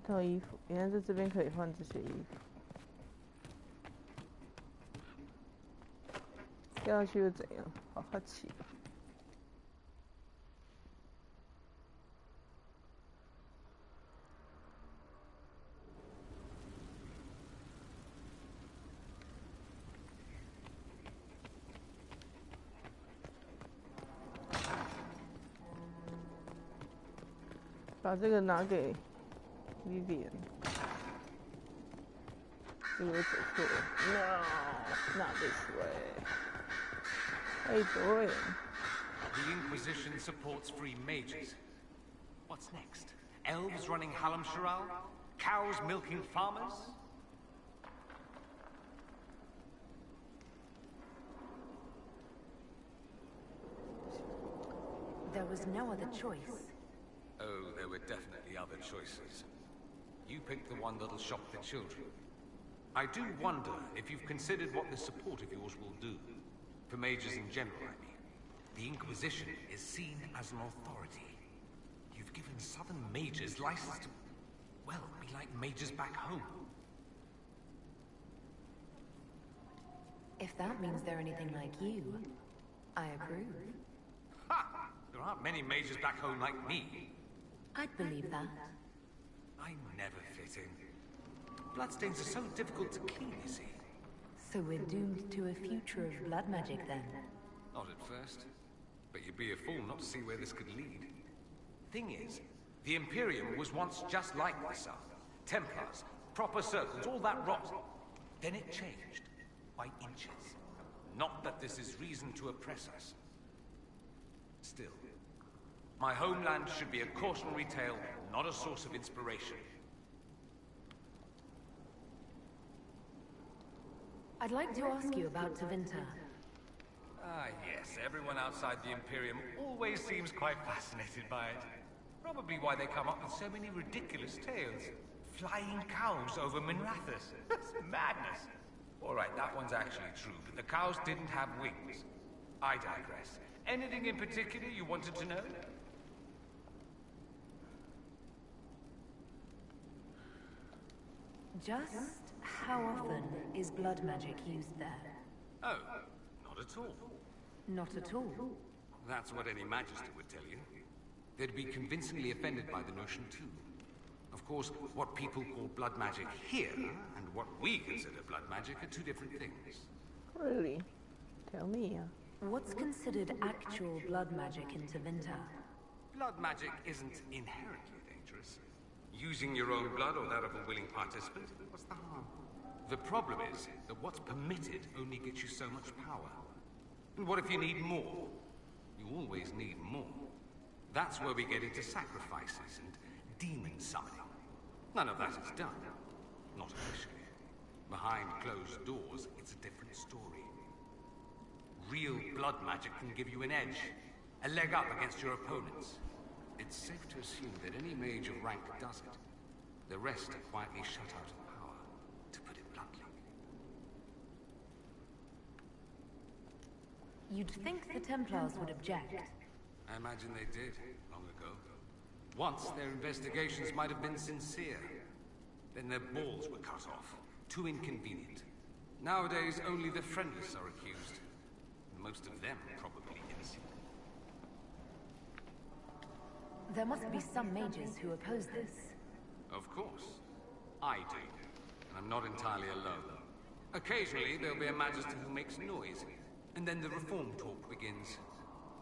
套衣服，原来在这边可以换这些衣服。掉下去又怎样？好好奇啊！把这个拿给 Vivian。这个走错了 ，No, not this way. How you doing? The Inquisition supports free mages. What's next? Elves running Hallam Sharal? Cows milking farmers? There was no other choice. Oh, there were definitely other choices. You picked the one that'll shock the children. I do wonder if you've considered what this support of yours will do. For mages in general, I mean. The Inquisition is seen as an authority. You've given southern mages license to, well, be like mages back home. If that means they're anything like you, I approve. Ha! There aren't many mages back home like me. I'd believe that. I never fit in. Bloodstains are so difficult to clean, you see. So we're doomed to a future of blood magic then? Not at first. But you'd be a fool not to see where this could lead. Thing is, the Imperium was once just like the South. Templars, proper circles, all that rot. Then it changed. By inches. Not that this is reason to oppress us. Still, my homeland should be a cautionary tale, not a source of inspiration. I'd like to ask you about Tevinter. Ah, yes. Everyone outside the Imperium always seems quite fascinated by it. Probably why they come up with so many ridiculous tales. Flying cows over Minrathous. That's madness. All right, that one's actually true, but the cows didn't have wings. I digress. Anything in particular you wanted to know? Just how often is blood magic used there? Oh, not at all. Not at all. That's what any Magister would tell you. They'd be convincingly offended by the notion too. Of course, what people call blood magic here, and what we consider blood magic, are two different things. Really? Tell me. What's considered actual blood magic in Tevinter? Blood magic isn't inherently dangerous. Using your own blood or that of a willing participant, what's the harm? The problem is that what's permitted only gets you so much power. And what if you need more? You always need more. That's where we get into sacrifices and demon summoning. None of that is done. Not officially. Behind closed doors, it's a different story. Real blood magic can give you an edge, a leg up against your opponents. It's safe to assume that any mage of rank does it. The rest are quietly shut out of power, to put it bluntly. You'd think the Templars would object. I imagine they did, long ago. Once, their investigations might have been sincere. Then their balls were cut off. Too inconvenient. Nowadays, only the friendless are accused. Most of them probably innocent. There must be some mages who oppose this. Of course. I do. And I'm not entirely alone. Occasionally, there'll be a Magister who makes noise. And then the reform talk begins.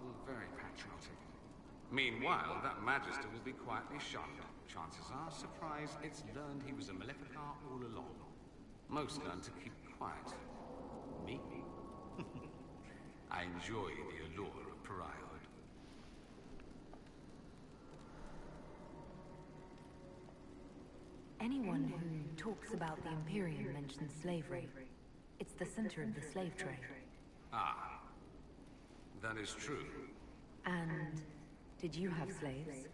All very patriotic. Meanwhile, that Magister will be quietly shunned. Chances are, surprise, it's learned he was a Maleficar all along. Most learn to keep quiet. Me? I enjoy the allure of pariahhood. Anyone who talks about the Imperium mentions slavery. It's the center of the slave trade. Ah. That is true. And did you have slaves?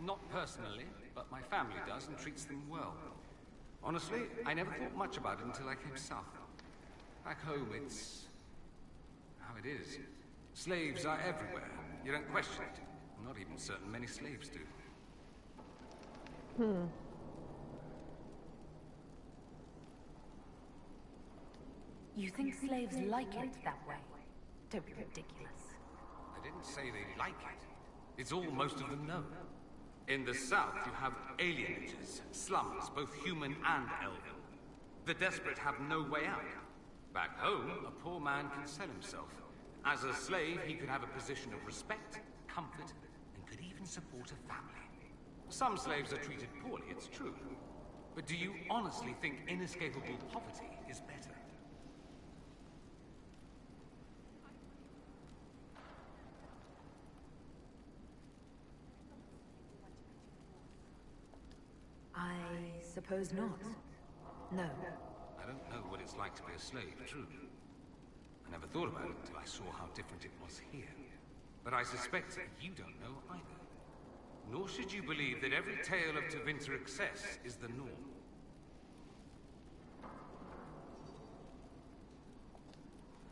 Not personally, but my family does and treats them well. Honestly, I never thought much about it until I came south. Back home, it's how it is. Slaves are everywhere. You don't question it. I'm not even certain many slaves do. You think slaves like it that way? Don't be ridiculous. I didn't say they like it. It's all most of them know. In the south, you have alienages, slums, both human and elven. The desperate have no way out. Back home, a poor man can sell himself. As a slave, he could have a position of respect, comfort, and could even support a family. Some slaves are treated poorly, it's true. But do you honestly think inescapable poverty is better? I suppose not. No. I don't know what it's like to be a slave, true. I never thought about it until I saw how different it was here. But I suspect you don't know either. Nor should you believe that every tale of Tevinter excess is the norm.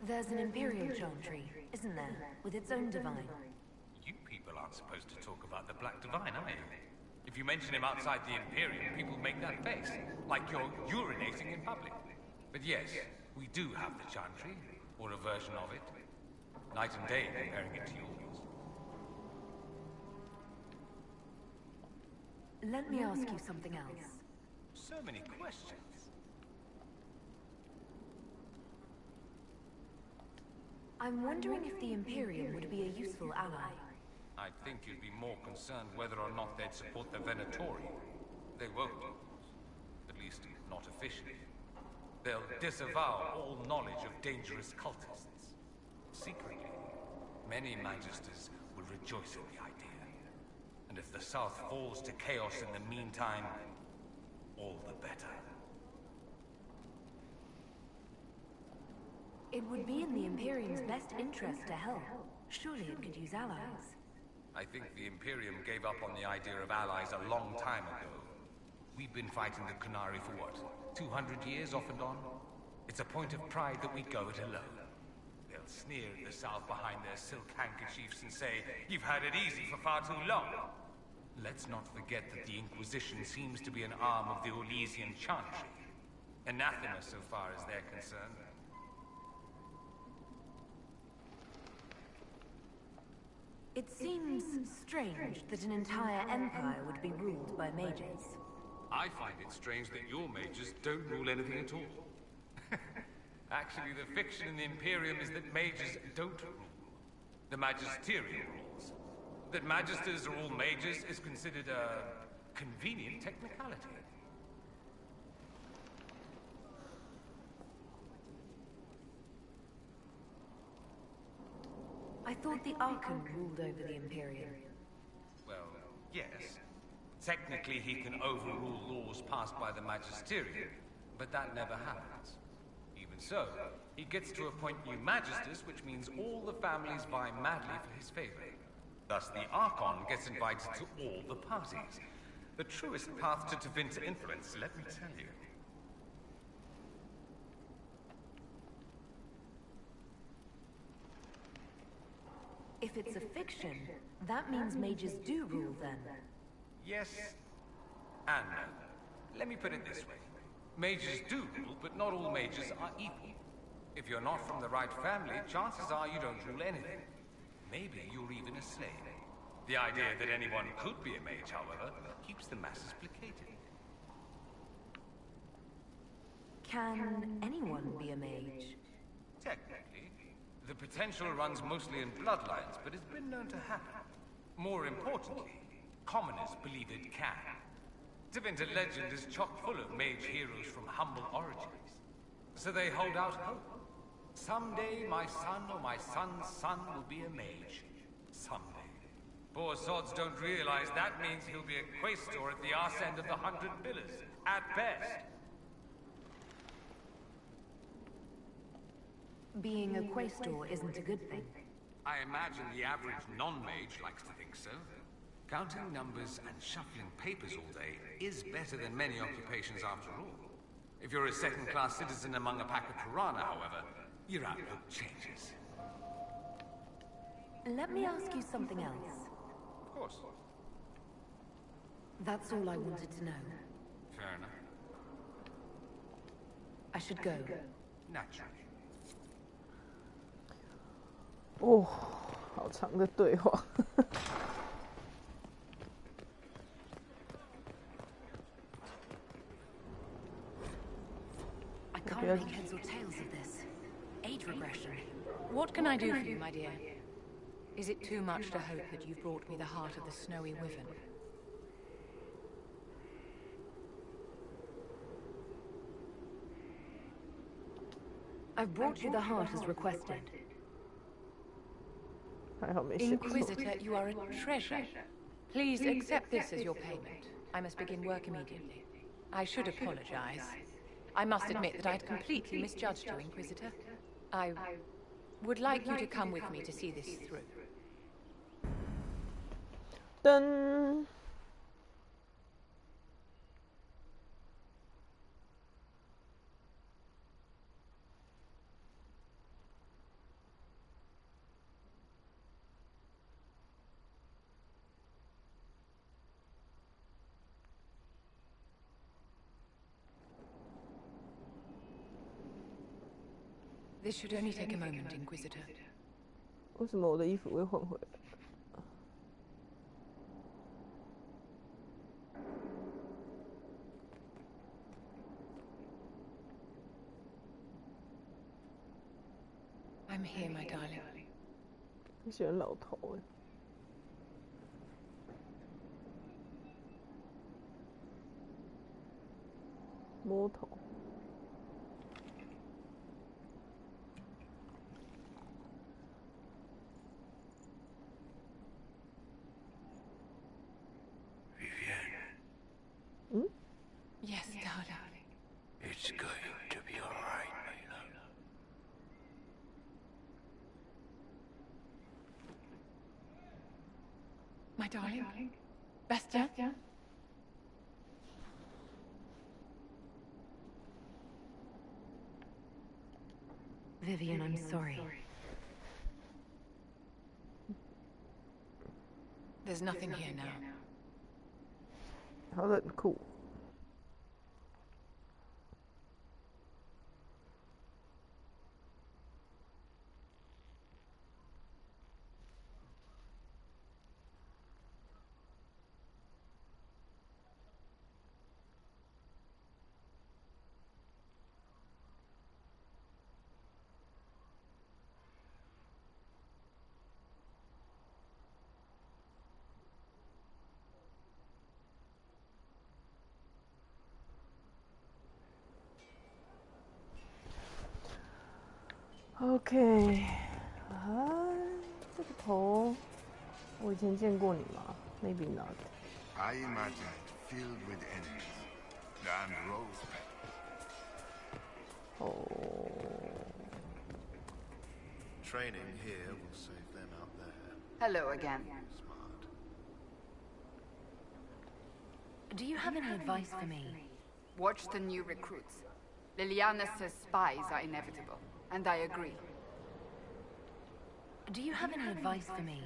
There's an Imperial chantry, isn't there? With its own divine. You people aren't supposed to talk about the Black Divine, are you? If you mention him outside the Imperium, people make that face, like you're urinating in public. But yes, we do have the chantry, or a version of it. Night and day comparing it to yours. Let me ask you something else. So many questions. I'm wondering if the Imperium would be a useful ally. I'd think you'd be more concerned whether or not they'd support the Venatori. They won't. At least, not officially. They'll disavow all knowledge of dangerous cultists. Secretly, many Magisters will rejoice at the idea. And if the South falls to chaos in the meantime, all the better. It would be in the Imperium's best interest to help. Surely it could use allies. I think the Imperium gave up on the idea of allies a long time ago. We've been fighting the Qunari for what, 200 years off and on? It's a point of pride that we go it alone. They'll sneer at the South behind their silk handkerchiefs and say, "You've had it easy for far too long." Let's not forget that the Inquisition seems to be an arm of the Orlesian Chantry. Anathema so far as they're concerned. It seems strange that an entire empire would be ruled by mages. I find it strange that your mages don't rule anything at all. Actually, the fiction in the Imperium is that mages don't rule. The magisterium rules. That magisters are all mages is considered a convenient technicality. I thought the Archon ruled over the Imperium. Well, yes. Technically, he can overrule laws passed by the Magisterium, but that never happens. Even so, he gets to appoint new Magisters, which means all the families vie madly for his favor. Thus, the Archon gets invited to all the parties. The truest path to Tevinter influence, let me tell you. If it's a fiction, that means mages do rule then. Yes and no. Let me put it this way. Mages do rule, but not all mages are equal. If you're not from the right family, chances are you don't rule anything. Maybe you're even a slave. The idea that anyone could be a mage, however, keeps the masses placated. Can anyone be a mage? Technically, the potential runs mostly in bloodlines, but it's been known to happen. More importantly, commoners believe it can. Tevinter legend is chock full of mage heroes from humble origins. So they hold out hope. Someday my son or my son's son will be a mage. Someday. Poor sods don't realize that means he'll be a quaestor at the arse end of the 100 Pillars, at best. Being a quaestor isn't a good thing. I imagine the average non-mage likes to think so. Counting numbers and shuffling papers all day is better than many occupations after all. If you're a second-class citizen among a pack of piranha, however, your outlook changes. Let me ask you something else. Of course. That's all I wanted to know. Fair enough. I should go. Naturally. 哦，好长的对话。I can't make heads or tails of this. Age regression. What can I do for you, my dear? Is it too much to hope that you've brought me the heart of the snowy wyvern? I've brought you the heart as requested. Inquisitor, you are a treasure. Please accept this as your payment. I must begin work immediately. I should apologize. I must admit that I'd completely misjudged you, Inquisitor. I would like you to come with me to see this through. 噔。This should only take a moment, Inquisitor. 为什么我的衣服会混回来？I'm here, my darling. 我喜欢老头哎。摸头。Yes, darling. It's going to be all right, my love. My darling? Bestia? Vivian, I'm sorry. There's nothing here now. 好冷酷。OK， 啊，这个头，我以前见过你吗 ？Maybe not. I imagine it filled with enemies and rose petals. 哦。Training here will save them out there. Hello again. Smart. Do you have any advice for me? Watch the new recruits. Liliana says spies are inevitable, and I agree. Do you have any advice for me?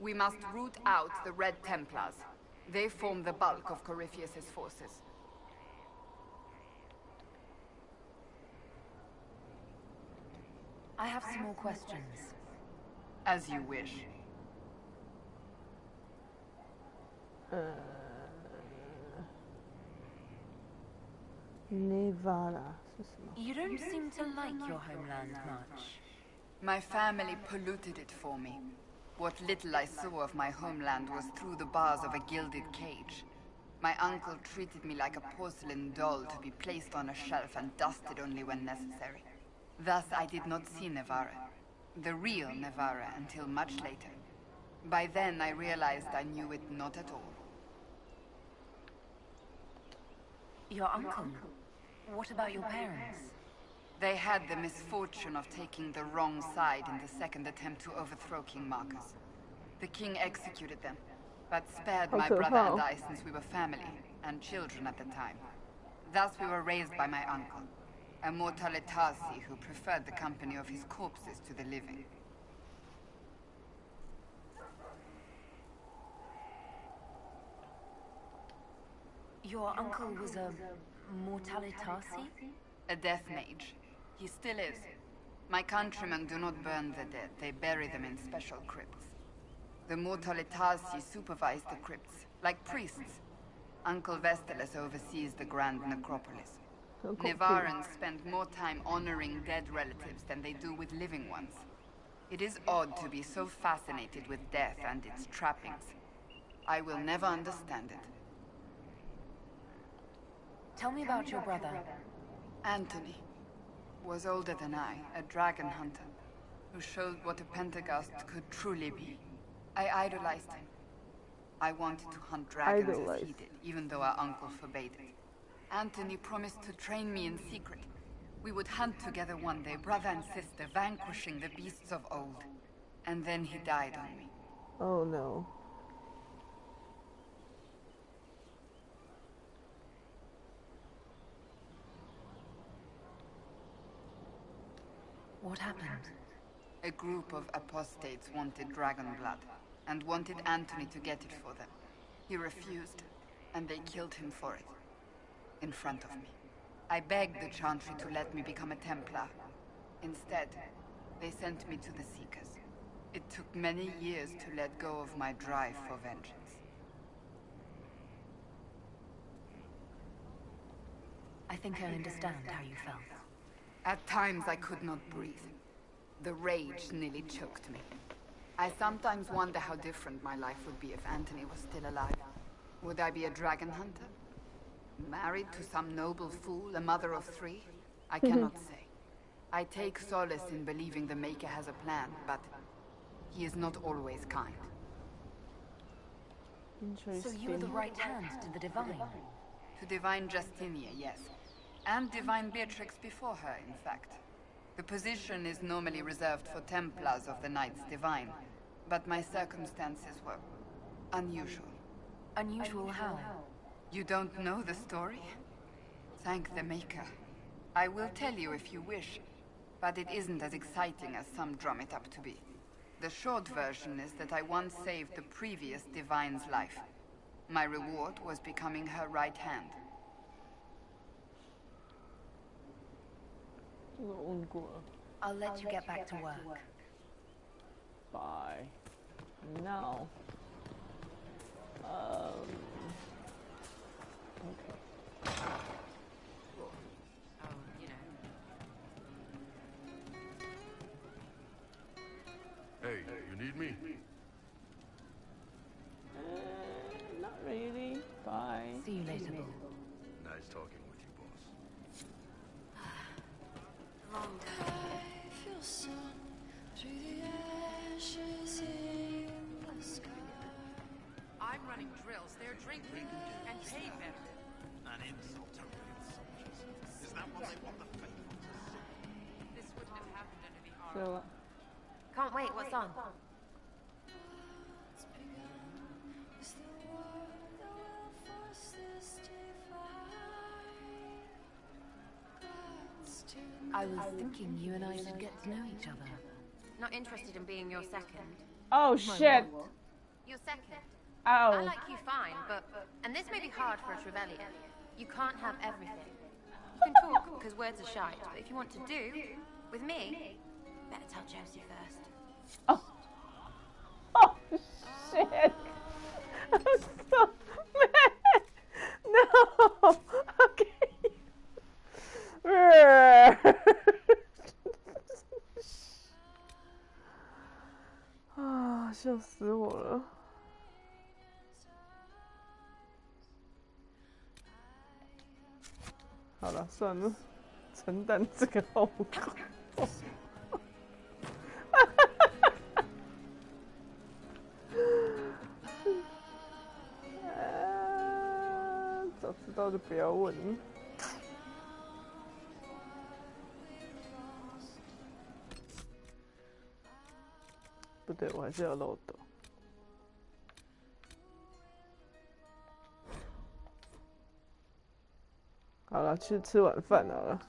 We must root out the Red Templars. They form the bulk of Corypheus's forces. I have some more questions. As you wish. Nevada 是什么？ You don't seem to like your homeland much. My family polluted it for me. What little I saw of my homeland was through the bars of a gilded cage. My uncle treated me like a porcelain doll to be placed on a shelf and dusted only when necessary. Thus I did not see Nevarra, the real Nevarra, until much later. By then I realized I knew it not at all. Your uncle? What about your parents? They had the misfortune of taking the wrong side in the second attempt to overthrow King Marcus. The king executed them, but spared my brother and I since we were family, and children at the time. Thus we were raised by my uncle, a mortale Tarsi who preferred the company of his corpses to the living. Your uncle was a mortale Tarsi? A death mage. He still is. My countrymen do not burn the dead, they bury them in special crypts. The Mortalitasi supervise the crypts, like priests. Uncle Vestalis oversees the grand necropolis. Nevarans spend more time honoring dead relatives than they do with living ones. It is odd to be so fascinated with death and its trappings. I will never understand it. Tell me about your brother. Anthony was older than I, a dragon hunter, who showed what a Pentagast could truly be. I idolized him. I wanted to hunt dragons as he did, even though our uncle forbade it. Anthony promised to train me in secret. We would hunt together one day, brother and sister, vanquishing the beasts of old. And then he died on me. Oh no. What happened? A group of apostates wanted dragon blood, and wanted Anthony to get it for them. He refused, and they killed him for it. In front of me. I begged the Chantry to let me become a Templar. Instead, they sent me to the Seekers. It took many years to let go of my drive for vengeance. I think I understand how you felt. At times I could not breathe. The rage nearly choked me. I sometimes wonder how different my life would be if Anthony was still alive. Would I be a dragon hunter? Married to some noble fool, a mother of 3? I cannot say. I take solace in believing the Maker has a plan, but he is not always kind. So you are the right hand to the Divine? To Divine Justinia, yes. And Divine Beatrix before her, in fact. The position is normally reserved for Templars of the Knights Divine, but my circumstances were unusual. Unusual how? You don't know the story? Thank the Maker. I will tell you if you wish, but it isn't as exciting as some drum it up to be. The short version is that I once saved the previous Divine's life. My reward was becoming her right hand. I'll let you get back to work. Bye. No. Okay. Hey, you need me? Not really. Bye. See you later, Bull. Nice talking with you, boss. Long day. I'm running drills. They're drinking and paid better. An insult to real soldiers. Is that what they want the faithful to see? This wouldn't have happened under the army. So, Can't wait, what's on? I was thinking you and I should get to know each other. Not interested in being your second. oh shit. Your second. Oh. I like you fine, but... And this may be hard for a Trevelyan. You can't have everything. You can talk, because words are shite, but if you want to do, with me, better tell Josie first. Oh. Oh shit. I'm so mad. No. Okay.啊，笑死我了！好了，算了，承担这个后果。早知道就不要问了。不对，我还是要漏斗。好了，去吃晚饭好了。